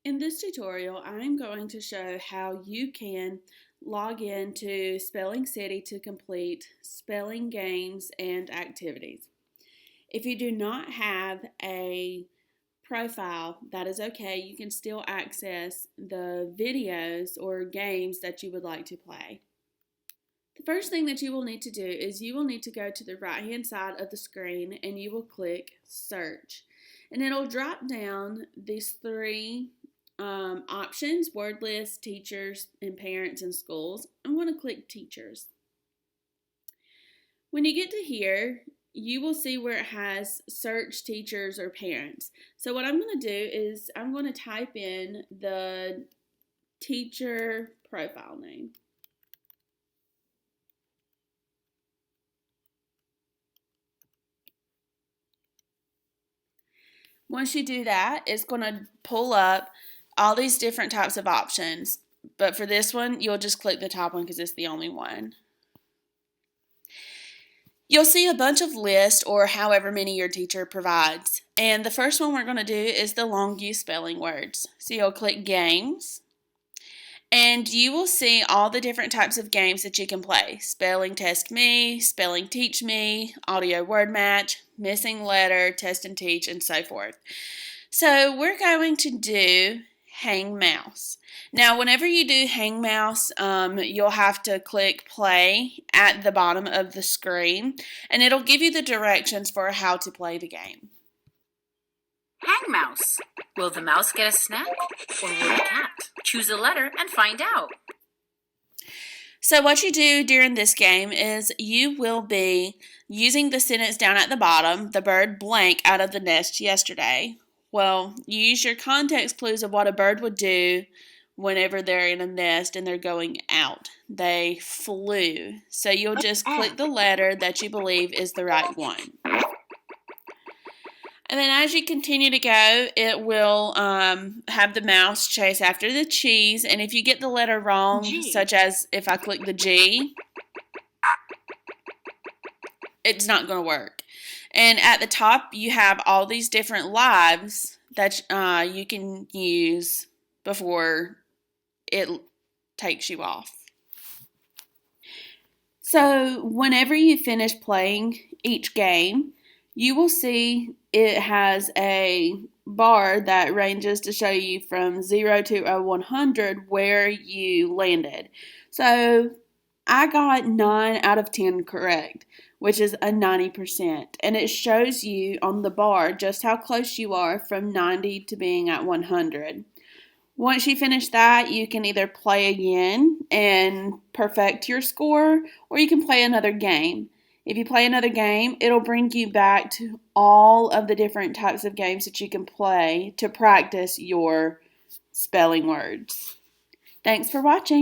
In this tutorial, I'm going to show how you can log in to Spelling City to complete spelling games and activities. If you do not have a profile, that is okay. You can still access the videos or games that you would like to play. The first thing that you will need to do is you will need to go to the right-hand side of the screen and you will click Search. And it'll drop down these three options: word list, teachers, and parents and schools. I'm going to click teachers. When you get to here, you will see where it has search teachers or parents. So what I'm going to do is I'm going to type in the teacher profile name. Once you do that, it's going to pull up all these different types of options. But for this one, you'll just click the top one because it's the only one. You'll see a bunch of lists or however many your teacher provides. And the first one we're going to do is the long U spelling words. So you'll click Games. And you will see all the different types of games that you can play. Spelling Test Me, Spelling Teach Me, Audio Word Match, Missing Letter, Test and Teach, and so forth. So we're going to do Hang Mouse. Now, whenever you do Hang Mouse, you'll have to click play at the bottom of the screen, and it'll give you the directions for how to play the game. Hang Mouse. Will the mouse get a snack or will the cat? Choose a letter and find out. So what you do during this game is you will be using the sentence down at the bottom, the bird blank out of the nest yesterday. Well, you use your context clues of what a bird would do whenever they're in a nest and they're going out. They flew. So you'll just click the letter that you believe is the right one. And then as you continue to go, it will have the mouse chase after the cheese. And if you get the letter wrong, such as if I click the G, it's not going to work. And at the top, you have all these different lives that you can use before it takes you off. So whenever you finish playing each game, you will see it has a bar that ranges to show you from 0 to 100 where you landed. So I got 9 out of 10 correct, which is a 90%. And it shows you on the bar just how close you are from 90 to being at 100. Once you finish that, you can either play again and perfect your score, or you can play another game. If you play another game, it'll bring you back to all of the different types of games that you can play to practice your spelling words. Thanks for watching.